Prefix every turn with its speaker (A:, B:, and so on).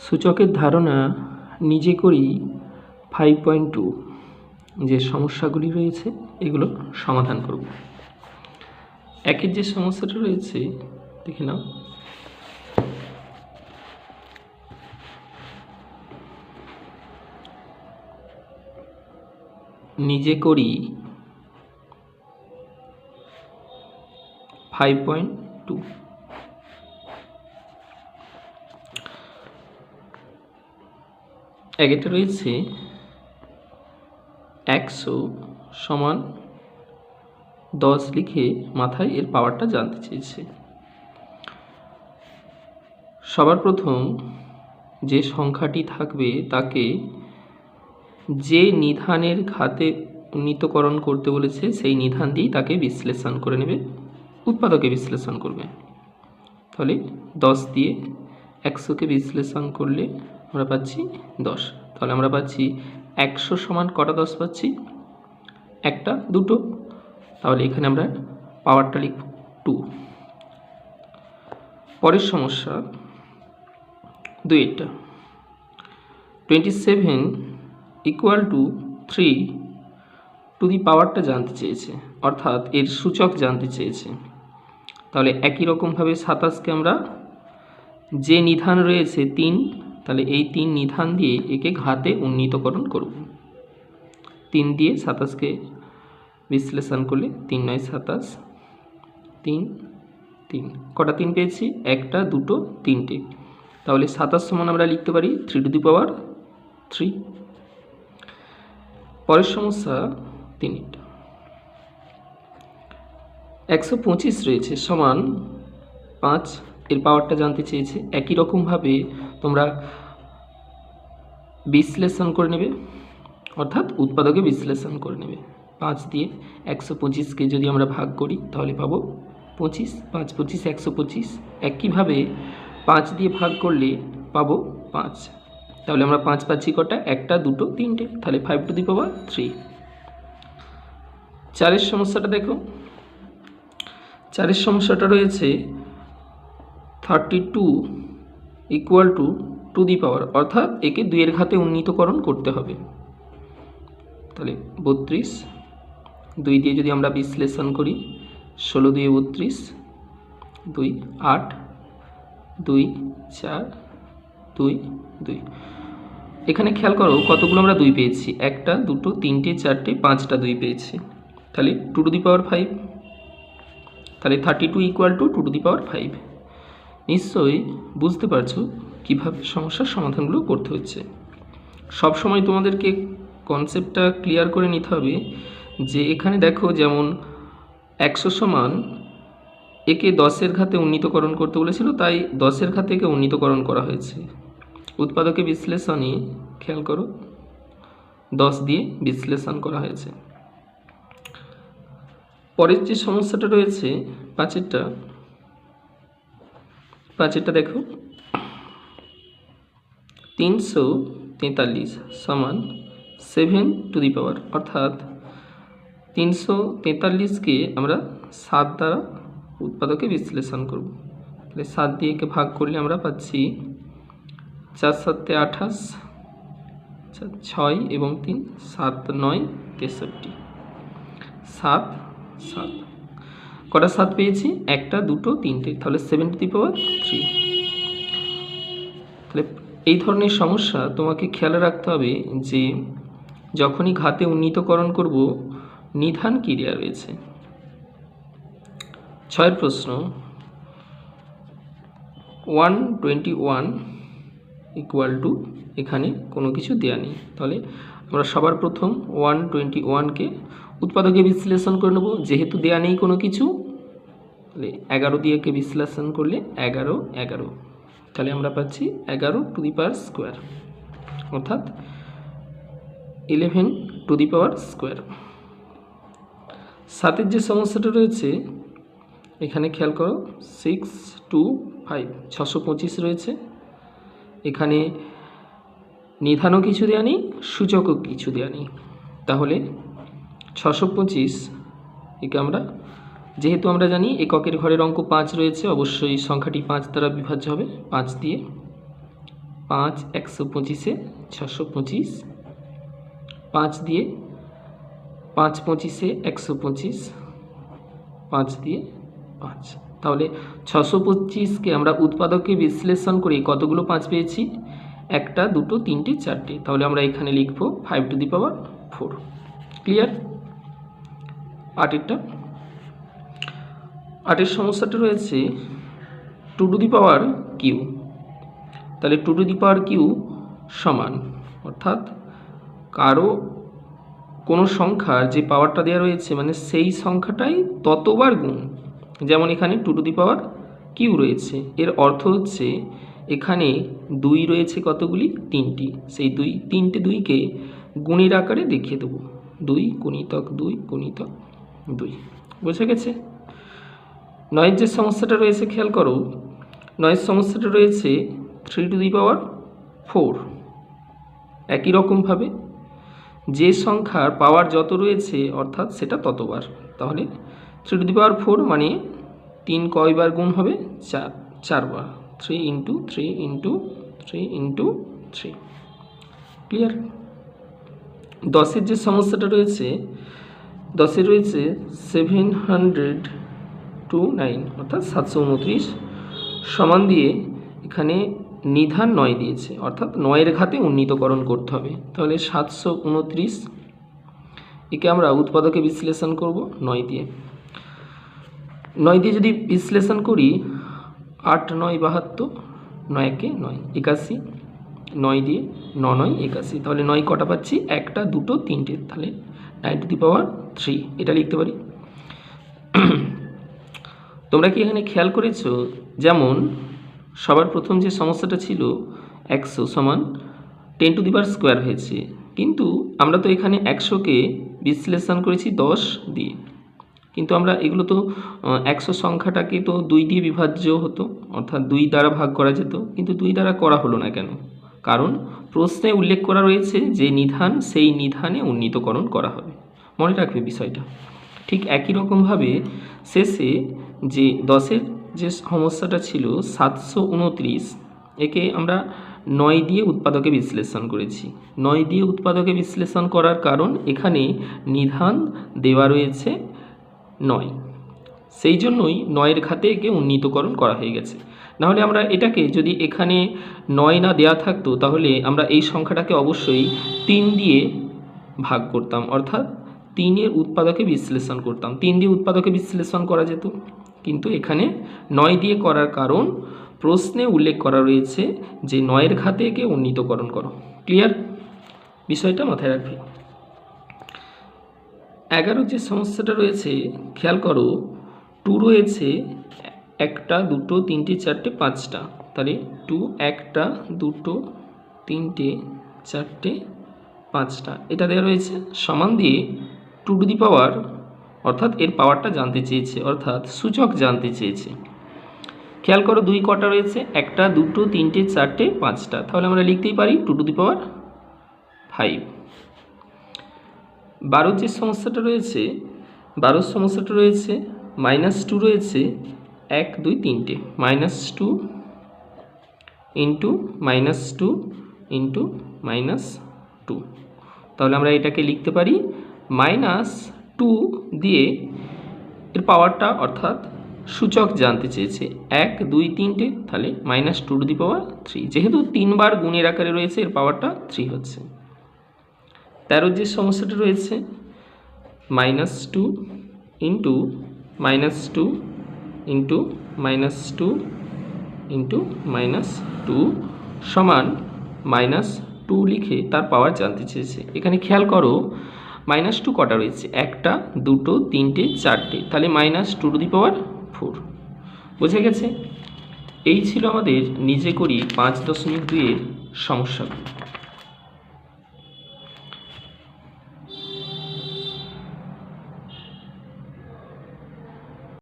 A: সূচকের ধারণা নিজে করি 5.2 যে সমস্যাগুলি রয়েছে এগুলো সমাধান করব। একের যে সমস্যাটা রয়েছে দেখে নাও। নিজে করি 5.2। এটা রয়েছে 100 সমান 10 লিখে মাথায় এর পাওয়ারটা জানতে চেয়েছে। সবার প্রথম যে সংখ্যাটি থাকবে তাকে যে নিধানের ঘাতে উন্নীতকরণ করতে বলেছে সেই নিধান দিয়েই তাকে বিশ্লেষণ করে নেবে, উৎপাদকে বিশ্লেষণ করবে। তাহলে 10 দিয়ে 100কে বিশ্লেষণ করলে আমরা পাচ্ছি 10। তাহলে আমরা পাচ্ছি 100 সমান কটা 10 পাচ্ছি? একটা, দুটো। তাহলে এখানে আমরা পাওয়ারটা লিখব 2। পরের সমস্যা 2টা 27 ইকুয়াল টু 3 টু দি পাওয়ারটা জানতে চেয়েছে, অর্থাৎ এর সূচক জানতে চেয়েছে। তাহলে একই রকমভাবে 27কে আমরা যে নিধান রয়েছে 3, তাহলে এই 3 নিধান দিয়ে একে ঘাতে উন্নীতকরণ করব। 3 দিয়ে 27কে বিশ্লেষণ করলে 3 9 27, 3 3 কটা 3 পেয়েছি? একটা, দুটো, তিনটে। তাহলে 27 সমান আমরা লিখতে পারি 3 টু দি পাওয়ার 3। পরের সমস্যা 3টা 125 রয়েছে সমান 5, এর পাওয়ারটা জানতে চেয়েছে। একই রকমভাবে তোমরা বিশ্লেষণ করে নেবে, অর্থাৎ উৎপাদকে বিশ্লেষণ করে নেবে। 5 দিয়ে 125কে যদি আমরা ভাগ করি তাহলে পাবো 25। 5 25 125। একইভাবে 5 দিয়ে ভাগ করলে পাবো 5। তাহলে আমরা 5 পাচ্ছি কটা? একটা, দুটো, তিনটে। তাহলে 5 টু দি পাওয়ার 3। 4এর সমস্যাটা দেখো। 4এর সমস্যাটা রয়েছে 32 ইকুয়াল টু দি পাওয়ার, অর্থাৎ একে 2 এর ঘাতে উন্নীতকরণ করতে হবে। তাহলে 32, 2 দিয়ে যদি আমরা বিশ্লেষণ করি 16 2 32, 2 8, 2 4, 2 2। এখানে খেয়াল করো কতগুলো আমরা 2 পেয়েছি? একটা, দুটো, তিনটে, চারটে, 5টা 2 পেয়েছি। তাহলে 2 টু দি পাওয়ার 5। তাহলে 32 ইকুয়াল টু 2 টু দি পাওয়ার 5। নিশ্চয়ই বুঝতে পারছো কীভাবে সমস্যার সমাধানগুলো করতে হচ্ছে। সব সময় তোমাদেরকে কনসেপ্টটা ক্লিয়ার করে নিতে হবে যে এখানে দেখো যেমন 100 সমান একে 10 এর ঘাতে উন্নীতকরণ করতে বলেছিল, তাই 10 এর ঘাতে একে উন্নীতকরণ করা হয়েছে। উৎপাদকে বিশ্লেষণে খেয়াল করো 10 দিয়ে বিশ্লেষণ করা হয়েছে। পরের যে সমস্যাটা রয়েছে 5এরটা দেখো। 343 সমান 7 টু দি পাওয়ার, অর্থাৎ 343কে আমরা 7 দ্বারা উৎপাদকে বিশ্লেষণ করব। তাহলে 7 দিয়ে একে ভাগ করলে আমরা পাচ্ছি 4 7 28, 6 এবং 3 7 9 63, 7 7। কটা 7 পেয়েছি? একটা, দুটো, তিনটে। তাহলে 7 টু দি পাওয়ার 3। তাহলে এই ধরনের সমস্যা তোমাকে খেয়াল রাখতে হবে যে যখনই ঘাতে উন্নীতকরণ করব নিধান কী দেওয়া রয়েছে। 6এর প্রশ্ন 121 ইকুয়াল টু, এখানে কোনো কিছু দেওয়া নেই। তাহলে আমরা সবার প্রথম 121কে উৎপাদকে বিশ্লেষণ করে নেব। যেহেতু দেওয়া নেই কোনো কিছু, তাহলে 11 দিয়ে একে বিশ্লেষণ করলে 11 11। তাহলে আমরা পাচ্ছি 11 টু দি পাওয়ার স্কোয়ার, অর্থাৎ 11 টু দি পাওয়ার স্কোয়ার। 7এর যে সমস্যাটা রয়েছে এখানে খেয়াল করো 6 2 5, 625 রয়েছে। এখানে নিধানও কিছু দেওয়া নেই, সূচকও কিছু দেওয়া নেই। তাহলে 625 একে আমরা, যেহেতু আমরা জানি এককের ঘরের অঙ্ক 5 রয়েছে, অবশ্যই সংখ্যাটি 5 দ্বারা বিভাজ্য হবে। 5 দিয়ে 5 125-এ 625, 5 দিয়ে 5 25-এ 125, 5 দিয়ে 5। তাহলে 625কে আমরা উৎপাদকে বিশ্লেষণ করে কতগুলো 5 পেয়েছি? 1 2 3 4। তাহলে আমরা এখানে লিখব 5⁴। ক্লিয়ার? 8এরটা, 8এর সমস্যাটা রয়েছে 2⁵ তাহলে 2⁵ সমান, অর্থাৎ কারো কোনো সংখ্যার যে পাওয়ারটা দেওয়া রয়েছে মানে সেই সংখ্যাটাই ততবার গুণ। যেমন এখানে 2⁵ রয়েছে, এর অর্থ হচ্ছে এখানে 2 রয়েছে কতগুলি? 3টি। সেই 3টে 2কে গুণের আকারে দেখিয়ে দেবো, 2 × 2 × 2। বুঝে গেছে? 9এর যে সমস্যাটা রয়েছে খেয়াল করো, 9এর সমস্যাটা রয়েছে 3⁴। একই রকমভাবে যে সংখ্যার পাওয়ার যত রয়েছে অর্থাৎ সেটা ততবার। তাহলে 3⁴ মানে 3 কয়বার গুণ হবে? 4 বার। 3 × 3 × 3 × 3। ক্লিয়ার? 10এর যে সমস্যাটা রয়েছে, 10এ রয়েছে 709 অর্থাৎ 729 সমান দিয়ে এখানে নিধান 9 দিয়েছে, অর্থাৎ 9-এর ঘাতে উন্নীতকরণ করতে হবে। তাহলে 729 একে আমরা উৎপাদকে বিশ্লেষণ করব 9 দিয়ে। 9 দিয়ে যদি বিশ্লেষণ করি 8 9 72, 9 1 9 81, 9 দিয়ে 9 9 81। তাহলে 9 কটা পাচ্ছি? 1 2 3টে। তাহলে 9⁵ এটা লিখতে পারি। তোমরা কি এখানে খেয়াল করেছো, যেমন সবার প্রথম যে সমস্যাটা ছিল 100 সমান 10⁻² হয়েছে, কিন্তু আমরা তো এখানে 100কে বিশ্লেষণ করেছি 10 দিয়ে, কিন্তু আমরা এগুলো তো 100 সংখ্যাটাকে তো 2 দিয়ে বিভাজ্য হতো, অর্থাৎ 2 দ্বারা ভাগ করা যেত, কিন্তু 2 দ্বারা করা হলো না কেন? কারণ প্রশ্নে উল্লেখ করা রয়েছে যে নিধান, সেই নিধানে উন্নীতকরণ করা হবে। মনে রাখবে বিষয়টা। ঠিক একই রকমভাবে শেষে যে 10এর যে সমস্যাটা ছিল 729, একে আমরা 9 দিয়ে উৎপাদকে বিশ্লেষণ করেছি। 9 দিয়ে উৎপাদকে বিশ্লেষণ করার কারণ এখানে নিধান দেওয়া রয়েছে 9, সেই জন্যই 9-এর ঘাতে একে উন্নীতকরণ করা হয়ে গেছে। নাহলে আমরা এটাকে যদি এখানে 9 না দেওয়া থাকতো তাহলে আমরা এই সংখ্যাটাকে অবশ্যই 3 দিয়ে ভাগ করতাম, অর্থাৎ 3-এর উৎপাদকে বিশ্লেষণ করতাম। 3 দিয়ে উৎপাদকে বিশ্লেষণ করা যেত, কিন্তু এখানে 9 দিয়ে করার কারণ প্রশ্নে উল্লেখ করা রয়েছে যে 9-এর ঘাতে একে উন্নীতকরণ করো। ক্লিয়ার? বিষয়টা মাথায় রাখবে। 11 যে সমস্যাটা রয়েছে খেয়াল করো, 2 রয়েছে 1 2 3 4 5টা। তাহলে 2 1 2 3 4 5টা এটা দেওয়া রয়েছে, সমান দিয়ে 2⁵, অর্থাৎ এর পাওয়ারটা জানতে চেয়েছে, অর্থাৎ সূচক জানতে চেয়েছে। খেয়াল করো 2 কটা রয়েছে? 1 2 3 4 5টা। তাহলে আমরা লিখতেই পারি 2⁵। 12 যে সমস্যাটা রয়েছে, 12 সমস্যাটা রয়েছে -2 রয়েছে 1 2 3টে, -2 × -2 × -2। তাহলে আমরা এটাকে লিখতে পারি -2 দিয়ে এর পাওয়ারটা, অর্থাৎ সূচক জানতে চেয়েছে 1 2 3টে, তাহলে -2⁵। যেহেতু 3 বার গুণের আকারে রয়েছে এর পাওয়ারটা 3 হচ্ছে। 13 যে সমস্যাটা রয়েছে -2 × -2 × -2 সমান -2 লিখে তার পাওয়ার জানতে চেয়েছে। এখানে খেয়াল করো -2 কটা রয়েছে? 1 2 3 4টে, তাহলে -2⁴। বুঝে গেছে? এই ছিল আমাদের নিজে করি 5.2 এর সমস্যা।